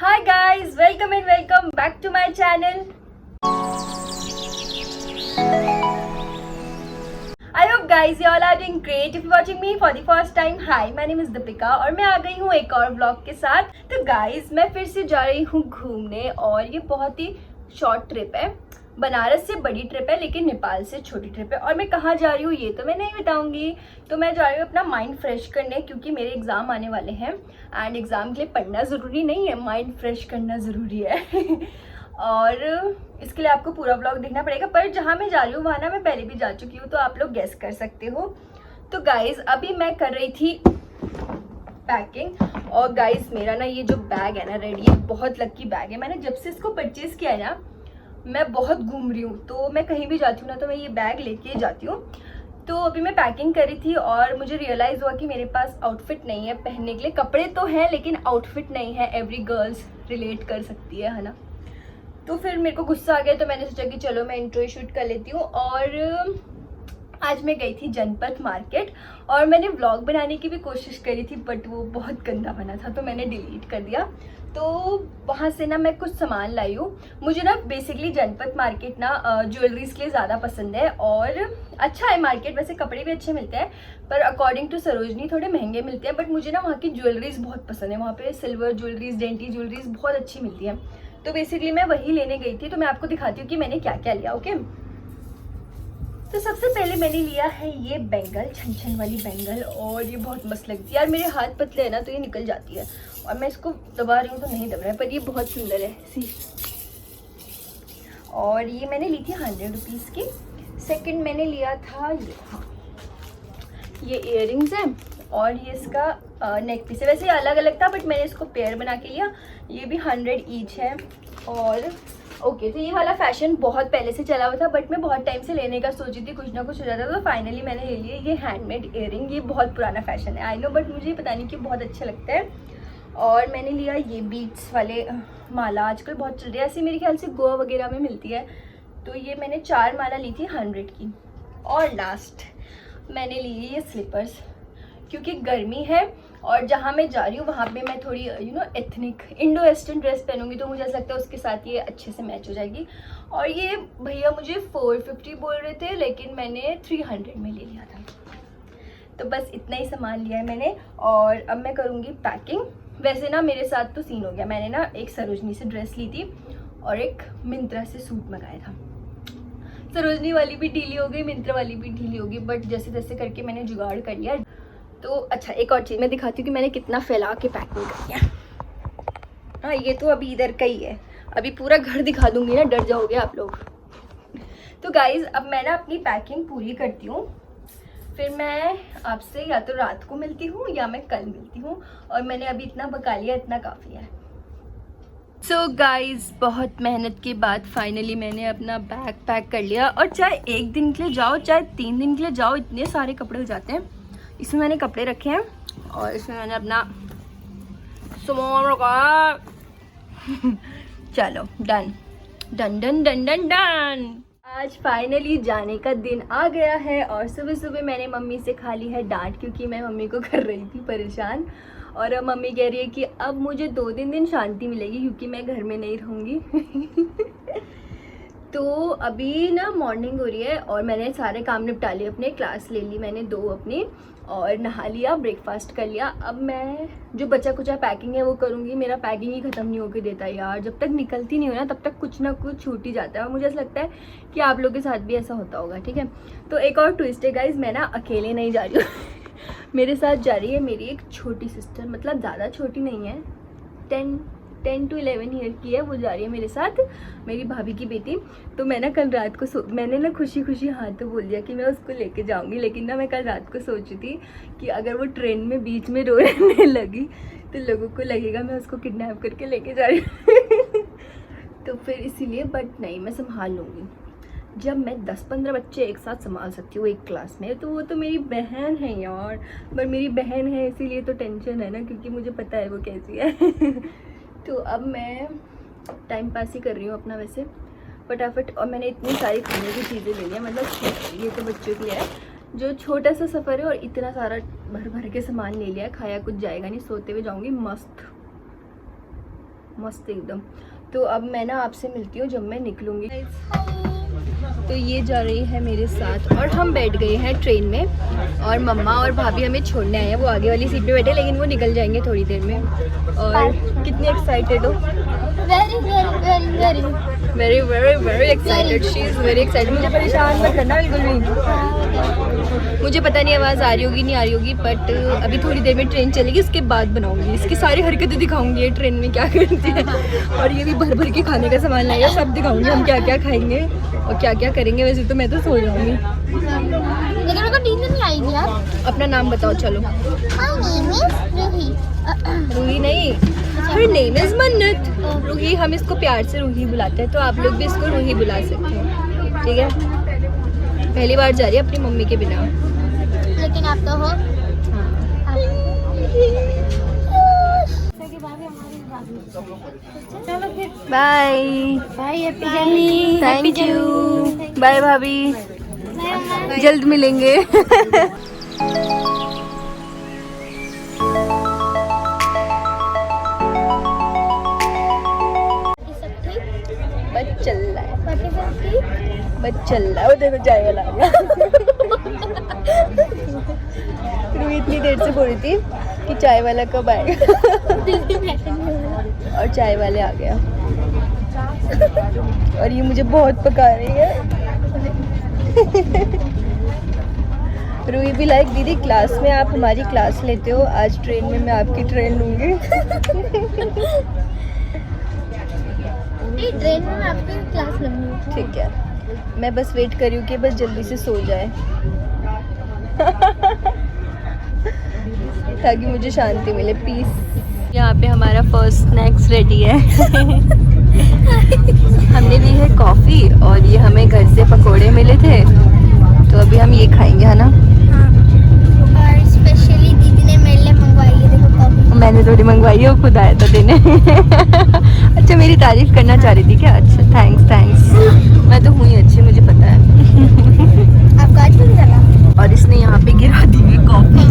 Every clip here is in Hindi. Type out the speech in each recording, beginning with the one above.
Hi guys, welcome and welcome back to my channel. I hope guys you all are doing great. If you're watching me for the first time, hi, my name is Deepika और मैं आ गई हूँ एक और व्लॉग के साथ। तो गाइस मैं फिर से जा रही हूँ घूमने और ये बहुत ही शॉर्ट ट्रिप है। बनारस से बड़ी ट्रिप है लेकिन नेपाल से छोटी ट्रिप है। और मैं कहाँ जा रही हूँ ये तो मैं नहीं बताऊंगी। तो मैं जा रही हूँ अपना माइंड फ्रेश करने क्योंकि मेरे एग्ज़ाम आने वाले हैं एंड एग्ज़ाम के लिए पढ़ना ज़रूरी नहीं है, माइंड फ्रेश करना ज़रूरी है। और इसके लिए आपको पूरा व्लॉग देखना पड़ेगा। पर जहाँ मैं जा रही हूँ वहाँ ना मैं पहले भी जा चुकी हूँ तो आप लोग गेस कर सकते हो। तो गाइज़ अभी मैं कर रही थी पैकिंग और गाइज़ मेरा ना ये जो बैग है ना रेड, ये बहुत लकी बैग है। मैंने जब से इसको परचेज़ किया है ना मैं बहुत घूम रही हूँ, तो मैं कहीं भी जाती हूँ ना तो मैं ये बैग लेके ही जाती हूँ। तो अभी मैं पैकिंग करी थी और मुझे रियलाइज़ हुआ कि मेरे पास आउटफिट नहीं है पहनने के लिए। कपड़े तो हैं लेकिन आउटफिट नहीं है। एवरी गर्ल्स रिलेट कर सकती है ना। तो फिर मेरे को गुस्सा आ गया तो मैंने सोचा कि चलो मैं इंट्रो शूट कर लेती हूँ। और आज मैं गई थी जनपथ मार्केट और मैंने व्लॉग बनाने की भी कोशिश करी थी बट वो बहुत गंदा बना था तो मैंने डिलीट कर दिया। तो वहाँ से ना मैं कुछ सामान लाई हूँ। मुझे ना बेसिकली जनपथ मार्केट ना ज्वेलरीज के लिए ज़्यादा पसंद है और अच्छा है मार्केट। वैसे कपड़े भी अच्छे मिलते हैं पर अकॉर्डिंग टू सरोजनी थोड़े महंगे मिलते हैं। बट मुझे ना वहाँ की ज्वेलरीज बहुत पसंद है। वहाँ पे सिल्वर ज्वेलरीज, डेंटी ज्वेलरीज बहुत अच्छी मिलती है। तो बेसिकली मैं वही लेने गई थी। तो मैं आपको दिखाती हूँ कि मैंने क्या क्या लिया। ओके, तो सबसे पहले मैंने लिया है ये बैंगल, छन छन वाली बैंगल और ये बहुत मस्त लगती है यार। मेरे हाथ पतले है ना तो ये निकल जाती है और मैं इसको दबा रही हूँ तो नहीं दब रहा है पर ये बहुत सुंदर है सी। और ये मैंने ली थी 100 रुपीज़ की। सेकंड मैंने लिया था ये, हाँ ये इयररिंग्स है और ये इसका नेक पीस है। वैसे ये अलग अलग था बट मैंने इसको पेयर बना के लिया। ये भी 100 ईच है। और ओके, तो ये वाला फैशन बहुत पहले से चला हुआ था बट मैं बहुत टाइम से लेने का सोची थी, कुछ ना कुछ हो जाता था तो फाइनली मैंने ले लिए ये हैंडमेड इयररिंग। ये बहुत पुराना फैशन है आई नो बट मुझे पता नहीं क्यों बहुत अच्छा लगता है। और मैंने लिया ये बीट्स वाले माला, आजकल बहुत चल रही है ऐसी, मेरे ख्याल से गोवा वगैरह में मिलती है। तो ये मैंने 4 माला ली थी 100 की। और लास्ट मैंने ली ये स्लीपर्स क्योंकि गर्मी है और जहाँ मैं जा रही हूँ वहाँ पे मैं थोड़ी एथनिक इंडो वेस्टर्न ड्रेस पहनूंगी तो मुझे ऐसा लगता है उसके साथ ये अच्छे से मैच हो जाएगी। और ये भैया मुझे 450 बोल रहे थे लेकिन मैंने 300 में ले लिया था। तो बस इतना ही सामान लिया है मैंने और अब मैं करूँगी पैकिंग। वैसे ना मेरे साथ तो सीन हो गया, मैंने ना एक सरोजनी से ड्रेस ली थी और एक मिंत्रा से सूट मंगाया था। सरोजनी वाली भी ढीली हो गई, मिंत्रा वाली भी ढीली हो गई बट जैसे तैसे करके मैंने जुगाड़ कर लिया। तो अच्छा एक और चीज़ मैं दिखाती हूँ कि मैंने कितना फैला के पैकिंग कर लिया। हाँ ये तो अभी इधर का ही है, अभी पूरा घर दिखा दूंगी ना, डर जाओगे आप लोग। तो गाइज अब मैं ना अपनी पैकिंग पूरी करती हूँ, फिर मैं आपसे या तो रात को मिलती हूँ या मैं कल मिलती हूँ। और मैंने अभी इतना पका लिया, इतना काफ़ी है। सो गाइज बहुत मेहनत के बाद फाइनली मैंने अपना बैग पैक कर लिया। और चाहे 1 दिन के लिए जाओ चाहे 3 दिन के लिए जाओ, इतने सारे कपड़े हो जाते हैं। इसमें मैंने कपड़े रखे हैं और इसमें मैंने अपना सामान रखा। चलो done done done done done done. आज फाइनली जाने का दिन आ गया है और सुबह सुबह मैंने मम्मी से खा ली है डांट क्योंकि मैं मम्मी को कर रही थी परेशान। और अब मम्मी कह रही है कि अब मुझे 2-3 दिन शांति मिलेगी क्योंकि मैं घर में नहीं रहूँगी। तो अभी ना मॉर्निंग हो रही है और मैंने सारे काम निपटा लिए अपने, क्लास ले ली मैंने 2 अपनी और नहा लिया, ब्रेकफास्ट कर लिया। अब मैं जो बचा कुचा पैकिंग है वो करूँगी। मेरा पैकिंग ही ख़त्म नहीं होकर देता यार, जब तक निकलती नहीं हो ना तब तक कुछ ना कुछ छूट ही जाता है। और मुझे ऐसा लगता है कि आप लोगों के साथ भी ऐसा होता होगा। ठीक है, तो एक और ट्विस्ट है गाइज, मैं ना अकेले नहीं जा रही हूँ। मेरे साथ जा रही है मेरी एक छोटी सिस्टर, मतलब ज़्यादा छोटी नहीं है, 10 to 11 ईयर की है। वो जा रही है मेरे साथ, मेरी भाभी की बेटी। तो मैं ना कल रात को मैंने ना खुशी खुशी हाँ तो बोल दिया कि मैं उसको लेके जाऊंगी। लेकिन ना मैं कल रात को सोची थी कि अगर वो ट्रेन में बीच में रोने लगी तो लोगों को लगेगा मैं उसको किडनैप करके लेके जा रही हूँ। तो फिर इसीलिए, बट नहीं मैं संभाल लूँगी। जब मैं 10-15 बच्चे एक साथ संभाल सकती हूँ एक क्लास में तो वो तो मेरी बहन है यार। पर मेरी बहन है इसीलिए तो टेंशन है ना, क्योंकि मुझे पता है वो कैसी है। तो अब मैं टाइम पास ही कर रही हूँ अपना वैसे फटाफट। और मैंने इतनी सारी खाने की चीज़ें ले ली हैं, मतलब ये तो बच्चों के लिए है। जो छोटा सा सफ़र है और इतना सारा भर भर के सामान ले लिया है, खाया कुछ जाएगा नहीं, सोते हुए जाऊँगी मस्त। मस्त एकदम। तो अब मैं ना आपसे मिलती हूँ जब मैं निकलूँगी। तो ये जा रही है मेरे साथ और हम बैठ गए हैं ट्रेन में और मम्मा और भाभी हमें छोड़ने आए हैं। वो आगे वाली सीट पे बैठे लेकिन वो निकल जाएंगे थोड़ी देर में। और कितनी एक्साइटेड हो? Very very very excited. She is very excited. मुझे परेशान मत करना बिल्कुल भी। मुझे पता नहीं आवाज़ आ रही होगी नहीं आ रही होगी, बट अभी थोड़ी देर में ट्रेन चलेगी, इसके बाद बनाऊंगी इसकी सारी हरकतें दिखाऊंगी ये ट्रेन में क्या करती है। और ये भी भर भर के खाने का सामान लाएगा, सब दिखाऊंगी हम क्या क्या खाएंगे और क्या क्या करेंगे। वैसे तो मैं तो सो जाऊंगी लेकिन मेरे को नींद नहीं आएगी यार। अपना नाम बताओ चलो। रूही नहीं, हर नेम इज मन्नत। रूही, हम इसको प्यार से रूही बुलाते हैं, तो आप लोग भी इसको रूही बुला सकते हैं, ठीक है। पहली बार जा रही है अपनी मम्मी के बिना, लेकिन आप तो हो। चलो फिर bye bye, happy journey. Thank you. Bye भाभी, जल्द मिलेंगे। बस चल रहा है, बस चल रहा है। वो देखो चाय वाला आ गया। रूही इतनी देर से बोल रही थी कि चाय वाला कब आएगा और चाय वाले आ गया। और ये मुझे बहुत पका रही है। रूही भी लाइक दीदी क्लास में आप हमारी क्लास लेते हो, आज ट्रेन में मैं आपकी ट्रेन लूँगी। ट्रेन में आपकी क्लास लूँगी। ठीक है, मैं बस वेट कर रही हूँ कि बस जल्दी से सो जाए ताकि मुझे शांति मिले, पीस। यहाँ पे हमारा फर्स्ट स्नैक्स रेडी है। हमने ली है कॉफ़ी और ये हमें घर से पकोड़े मिले थे, तो अभी हम ये खाएंगे, है ना। और स्पेशली दीदी ने मेरे लिए मंगवाई है, देखो कॉफी। मैंने थोड़ी मंगवाई है, वो खुद आया था देने। अच्छा, मेरी तारीफ करना चाह रही थी क्या? अच्छा, थैंक्स। मैं तो हुई अच्छी, मुझे पता है। आपका आज भी चला। और इसने यहाँ पे गिरा दी है कॉफी।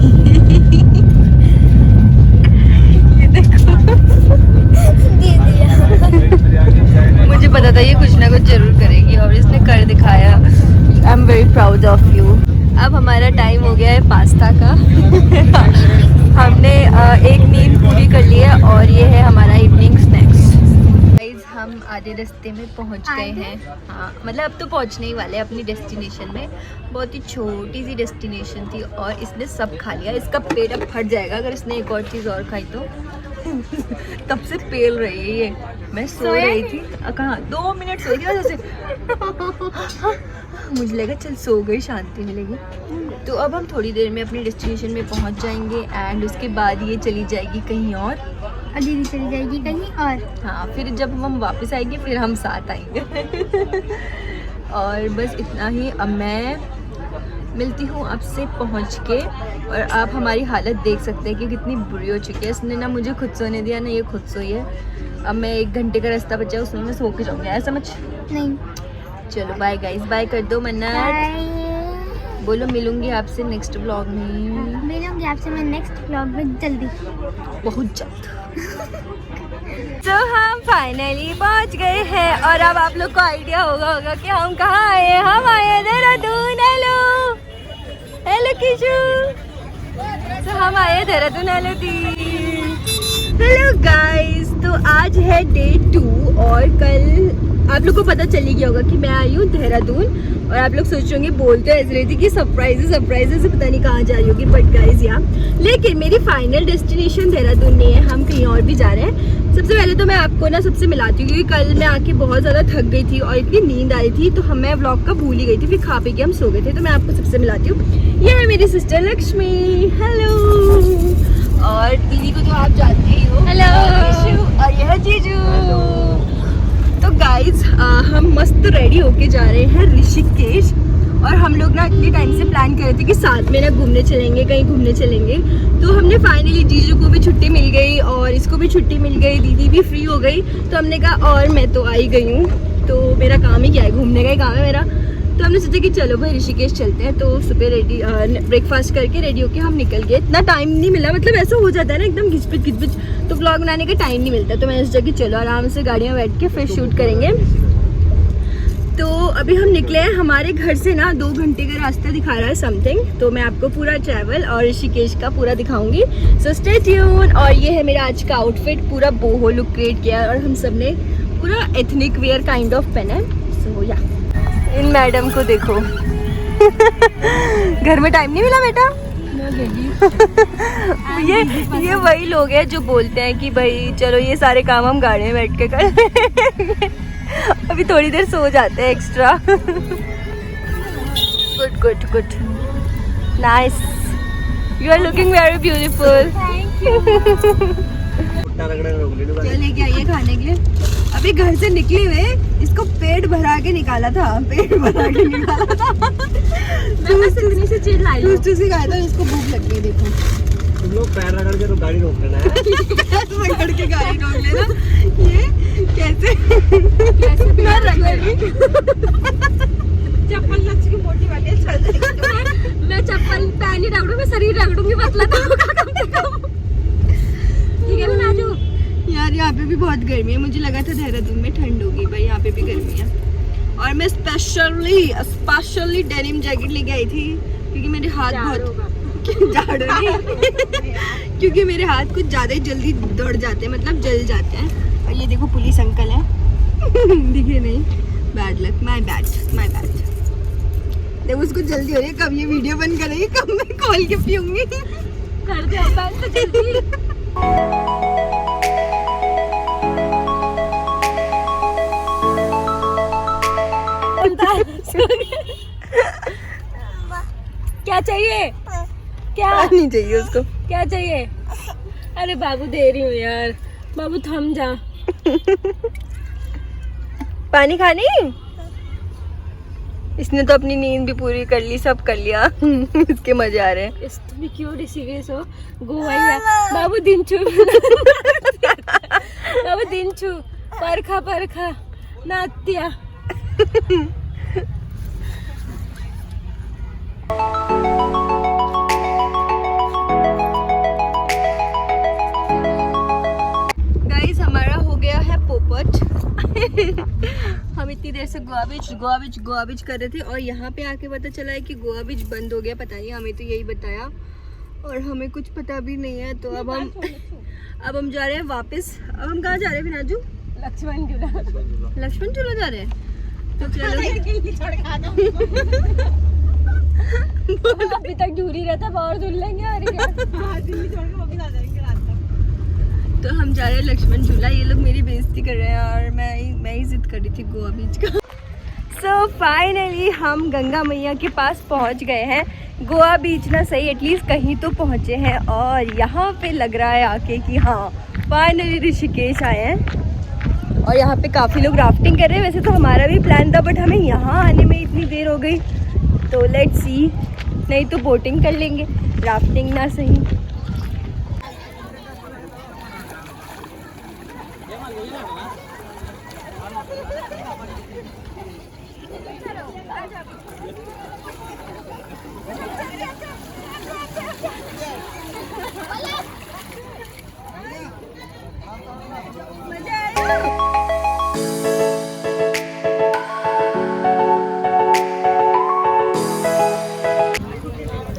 ये देखो। मुझे पता था ये कुछ ना कुछ जरूर करेगी और इसने कर दिखाया। I am very proud of you. अब हमारा टाइम हो गया है पास्ता का। हमने एक नींद पूरी कर ली है और ये है हमारा इवनिंग स्नैक्स। गाइस, हम आधे रास्ते में पहुंच गए हैं। हाँ, मतलब अब तो पहुंचने ही वाले हैं अपनी डेस्टिनेशन में। बहुत ही छोटी सी डेस्टिनेशन थी और इसने सब खा लिया। इसका पेट अब फट जाएगा अगर इसने एक और चीज़ और खाई तो। तब से पेल रही है ये। मैं सो रही थी, कहाँ 2 मिनट सोई थी वजह से। मुझे लगा चल सो गई, शांति मिलेगी। तो अब हम थोड़ी देर में अपनी डेस्टिनेशन में पहुंच जाएंगे एंड उसके बाद ये चली जाएगी कहीं और दीदी चली जाएगी कहीं और। हाँ, फिर जब हम वापस आएंगे फिर हम साथ आएंगे। और बस इतना ही। अब मैं मिलती हूँ आपसे पहुँच के और आप हमारी हालत देख सकते हैं कि कितनी बुरी हो चुकी है। इसने ना मुझे खुद सोने दिया ना ये खुद सोई है। अब मैं 1 घंटे का रास्ता बचा, उसमें मैं सो के जाऊँगी, ऐसा समझ। नहीं, चलो बाय गाइस, बाय कर दो मन्नत। बोलो मिलूंगी आपसे नेक्स्ट व्लॉग में। मिलूंगी आपसे मैं नेक्स्ट व्लॉग में जल्दी, बहुत जल्द। तो हम फाइनली पहुंच गए हैं और अब आप लोग को आइडिया होगा कि हम कहाँ आए हैं। हम आए हैं देहरादून। हेलो हेलो किशु। तो हम आए हैं देहरादून। हेलो गाइस, तो आज है डे 2 और कल आप लोग को पता चली गया होगा कि मैं आई हूँ देहरादून। और आप लोग सोच रहे होंगे बोलते ऐसे रही थी कि सरप्राइज से पता नहीं कहाँ जा रही होगी, बट गाइस यहाँ लेकिन मेरी फाइनल डेस्टिनेशन देहरादून नहीं है, हम कहीं और भी जा रहे हैं। सबसे पहले तो मैं आपको ना सबसे मिलाती हूँ क्योंकि कल मैं आके बहुत ज़्यादा थक गई थी और इतनी नींद आ रही थी तो मैं व्लॉग का भूल ही गई थी। फिर खा पी के हम सो गए थे। तो मैं आपको सबसे मिलाती हूँ, ये है मेरी सिस्टर लक्ष्मी। हेलो। और दीदी को तो आप जानते ही हो। हेलो। और यह जीजू। तो गाइज हम मस्त रेडी होके जा रहे हैं ऋषिकेश। और हम लोग ना इतने टाइम से प्लान कर रहे थे कि साथ में ना घूमने चलेंगे, कहीं घूमने चलेंगे। तो हमने फाइनली जीजू को भी छुट्टी मिल गई और इसको भी छुट्टी मिल गई, दीदी भी फ्री हो गई। तो हमने कहा और मैं तो आ ही गई हूँ तो मेरा काम ही क्या है, घूमने का ही काम है मेरा। तो हमने सोचा कि चलो भाई ऋषिकेश चलते हैं। तो सुबह रेडी ब्रेकफास्ट करके रेडी होके हम निकल गए। इतना टाइम नहीं मिला, मतलब ऐसा हो जाता है ना एकदम घिचपिच, तो व्लॉग बनाने का टाइम नहीं मिलता। तो मैंने सोचा कि चलो आराम से गाड़ियाँ बैठ के फिर शूट करेंगे। तो अभी हम निकले हैं, हमारे घर से ना 2 घंटे का रास्ता दिखा रहा है समथिंग। तो मैं आपको पूरा ट्रैवल और ऋषिकेश का पूरा दिखाऊंगी, सो स्टे ट्यून। और ये है मेरा आज का आउटफिट, पूरा बोहो लुक क्रिएट किया और हम सब ने पूरा एथनिक वेयर काइंड ऑफ पहना है। सो या इन मैडम को देखो घर में टाइम नहीं मिला बेटा। ये वही लोग हैं जो बोलते हैं कि भाई चलो ये सारे काम हम गाड़ी में बैठ के कर अभी थोड़ी देर सो जाते हैं extra. Good good good, nice, you are looking very beautiful. चले क्या ये खाने के लिए? अभी घर से निकले हुए इसको पेट भरा के निकाला था, पेट भरा के निकाला था। मैं से चीज लाई हूं, तुझसे खाया था, इसको भूख लग गई। देखो तुम लोग पैर रगड़ के तो गाड़ी रोक लेना है। रगड़ के गाड़ी रोक लेना, ये कैसे ना रगड़ चप्पल लच की मोटी वाली चल जाएगी। मैं चप्पल पैर नहीं रगड़ूंगी, शरीर रगड़ूंगी, पतला तो होगा कम से कम। ठीक है ना नाजू? यार यहाँ पे भी बहुत गर्मी है, मुझे लगा था देहरादून में ठंड होगी, भाई यहाँ पे भी गर्मी है। और मैं स्पेशली डेनिम जैकेट लेके आई थी क्योंकि मेरे हाथ बहुत झाड़ू नहीं क्योंकि मेरे हाथ कुछ ज्यादा ही जल्दी दौड़ जाते हैं, मतलब जल जाते हैं। और ये देखो पुलिस अंकल है दिखे नहीं, बैड लक, माय बैड। देखो उसको जल्दी हो रही है, कब ये वीडियो बंद करेगी, कब मैं खोल के पीऊंगी। कर दे बंद तो जल्दी। क्या चाहिए? क्या नहीं चाहिए उसको? क्या चाहिए? अरे बाबू दे रही हूँ यार, बाबू थम जा। पानी खानी? इसने तो अपनी नींद भी पूरी कर ली, सब कर लिया। इसके मजे आ रहे हैं। इस तुम क्यों ऋषिकेश हो? गोवा बाबू दिन छू बाबू दिन छू परखा नात्या। गाइस हमारा हो गया है पोपट। हम इतनी देर से गोवा बीच कर रहे थे और यहाँ पे आके पता चला है कि गोवा बीच बंद हो गया। पता नहीं, हमें तो यही बताया और हमें कुछ पता भी नहीं है। तो अब हम जा रहे हैं वापस। अब हम कहाँ जा रहे हैं विनाजू? लक्ष्मण झूला जा रहे हैं। तो चलो अभी तक झूल ही रहता, और झूल लेंगे और क्या। तो हम जा रहे हैं लक्ष्मण झूला। ये लोग मेरी बेइज्जती कर रहे हैं और मैं ही जिद कर रही थी गोवा बीच का। सो फाइनली हम गंगा मैया के पास पहुंच गए हैं। गोवा बीच ना सही, एटलीस्ट कहीं तो पहुंचे हैं। और यहाँ पे लग रहा है आके कि हाँ फाइनली ऋषिकेश आए हैं। और यहाँ पे काफ़ी लोग राफ्टिंग कर रहे हैं। वैसे तो हमारा भी प्लान था, बट हमें यहाँ आने में इतनी देर हो गई। तो लेट्स सी, नहीं तो बोटिंग कर लेंगे, राफ्टिंग ना सही।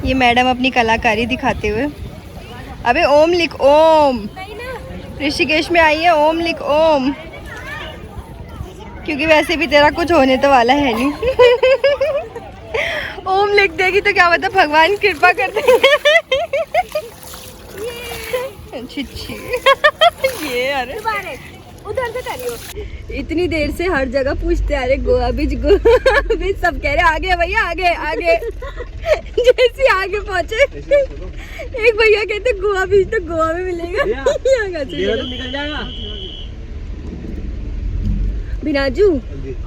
ये मैडम अपनी कलाकारी दिखाते हुए, अबे ओम लिख, ओम। ऋषिकेश में आई है, ओम लिख, ओम, क्योंकि वैसे भी तेरा कुछ होने तो वाला है नहीं। ओम लिख देगी तो क्या पता भगवान कृपा कर देंगे। ये अरे उधर से करियो। इतनी देर से हर जगह पूछते आ रहे गोवा बीच, सब कह रहे आगे भैया, आगे। जैसे आगे पहुंचे एक भैया कहते गोवा बीच तो गोवा में मिलेगा। निकल जाएगा। बिनाजू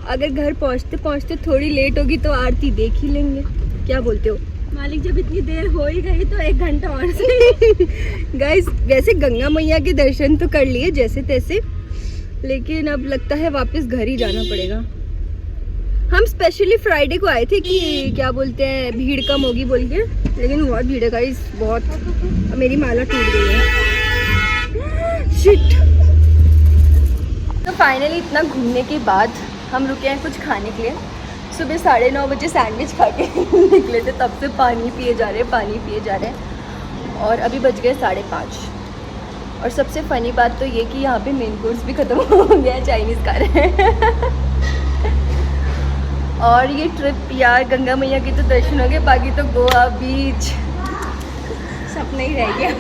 अगर घर पहुंचते पहुंचते थोड़ी लेट होगी तो आरती देख ही लेंगे, क्या बोलते हो? मालिक जब इतनी देर हो ही गई तो 1 घंटा और से। गाइस वैसे गंगा मैया के दर्शन तो कर लिए जैसे तैसे, लेकिन अब लगता है वापस घर ही जाना पड़ेगा। हम स्पेशली फ्राइडे को आए थे कि क्या बोलते हैं भीड़ कम होगी बोल के, लेकिन बहुत भीड़ है गाइस, बहुत। मेरी माला टूट गई है, शिट। तो फाइनली इतना घूमने के बाद हम रुके हैं कुछ खाने के लिए। सुबह 9:30 बजे सैंडविच खा के निकले थे, तब से पानी पिए जा रहे हैं और अभी बज गए 5:30। और सबसे फ़नी बात तो ये कि यहाँ पे मेन कोर्स भी ख़त्म हो गया है, चाइनीज़ खा रहे हैं। और ये ट्रिप यार गंगा मैया के तो दर्शन हो गए, बाकी तो गोवा बीच सपना ही रह गया।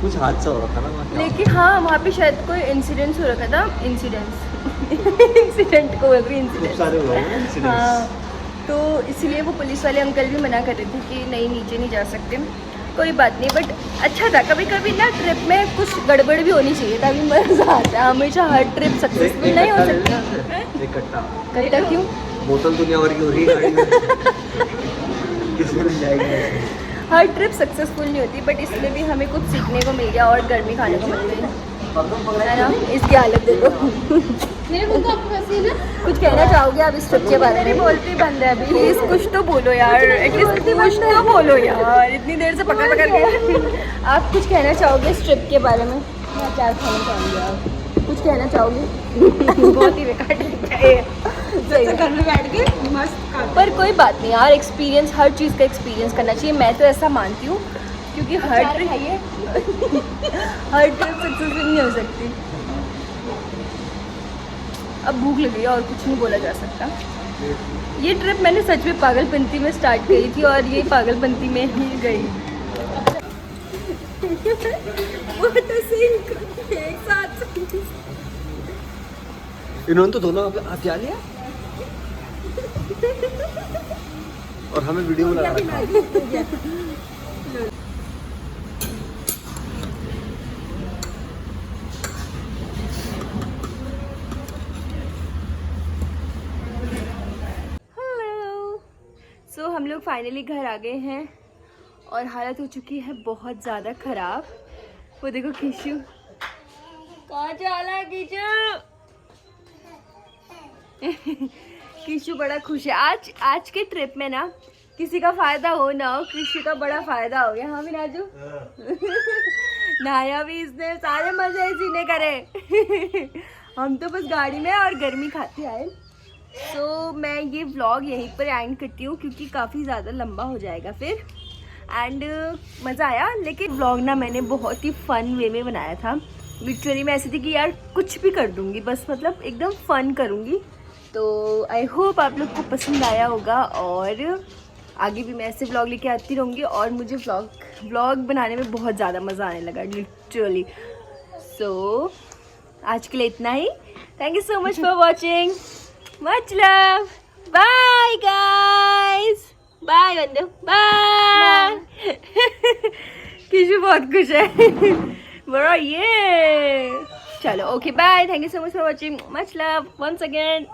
कुछ हादसा हो रहा था ना, लेकिन हाँ वहाँ पे शायद कोई इंसिडेंट हो रखा था, इंसिडेंट हाँ, तो इसलिए वो पुलिस वाले अंकल भी मना कर रहे थे कि नहीं नीचे नहीं जा सकते। कोई बात नहीं, बट अच्छा था। कभी कभी ना ट्रिप में कुछ गड़बड़ भी होनी चाहिए तभी मज़ा आता है। हमेशा हर ट्रिप सक्सेसफुल नहीं हो सकती। इकट्ठा क्यों? बोतल दुनिया भर की हो रही है गाड़ी में। किसमें जाएगी? हर ट्रिप सक्सेसफुल नहीं होती, बट इसमें भी हमें कुछ सीखने को मिल गया और गर्मी खाने को मिल गई है ना। इसकी हालत देखो। कुछ कहना चाहोगे आप इस ट्रिप के बारे में? बोलती बंद है अभी, प्लीज कुछ तो बोलो यार, एटलीस्ट कुछ तो बोलो यार, इतनी देर से पकड़ के। आप कुछ कहना चाहोगे इस ट्रिप के बारे में? मैं क्या कहना चाहूँगी, आप कुछ कहना चाहोगे? बहुत ही बेकार है घर में बैठ के मस्त। पर कोई बात नहीं यार, एक्सपीरियंस, हर चीज़ का एक्सपीरियंस करना चाहिए, मैं तो ऐसा मानती हूँ। क्योंकि हर ट्रिप सक्सेसफुल नहीं हो सकती। अब भूख लगी है और कुछ नहीं बोला जा सकता। ये ट्रिप मैंने सच में पागलपंती में स्टार्ट करी थी और ये पागलपंती में ही गई। वो तो सिंक एक साथ। इन्होंने तो दोनों हथिया लिया और हमें वीडियो बना रखा। सो हम लोग फाइनली घर आ गए हैं और हालत हो चुकी है बहुत ज़्यादा ख़राब। वो देखो किशु, कहाँ चला है किशु? किशु बड़ा खुश है। आज के ट्रिप में ना किसी का फ़ायदा हो ना हो, किशु का बड़ा फ़ायदा हो गया। हाँ भी नाजू नहाया भी इसने, सारे मज़े इसी ने करे। हम तो बस गाड़ी में और गर्मी खाते आए। तो मैं ये व्लॉग यहीं पर एंड करती हूँ क्योंकि काफ़ी ज़्यादा लंबा हो जाएगा फिर। एंड मज़ा आया, लेकिन व्लॉग ना मैंने बहुत ही फ़न वे में बनाया था। लिटरली मैं ऐसी थी कि यार कुछ भी कर दूँगी, बस मतलब एकदम फ़न करूँगी। तो आई होप आप लोग को पसंद आया होगा और आगे भी मैं ऐसे व्लॉग लेके आती रहूँगी। और मुझे व्लॉग बनाने में बहुत ज़्यादा मज़ा आने लगा लिटरली। सो आज के लिए इतना ही। Thank you so much for watching. Much love. Bye guys. Bye बंदो. Bye. किशु बहुत खुश है। बड़ा ये। चलो okay bye. Thank you so much for watching. Much love once again.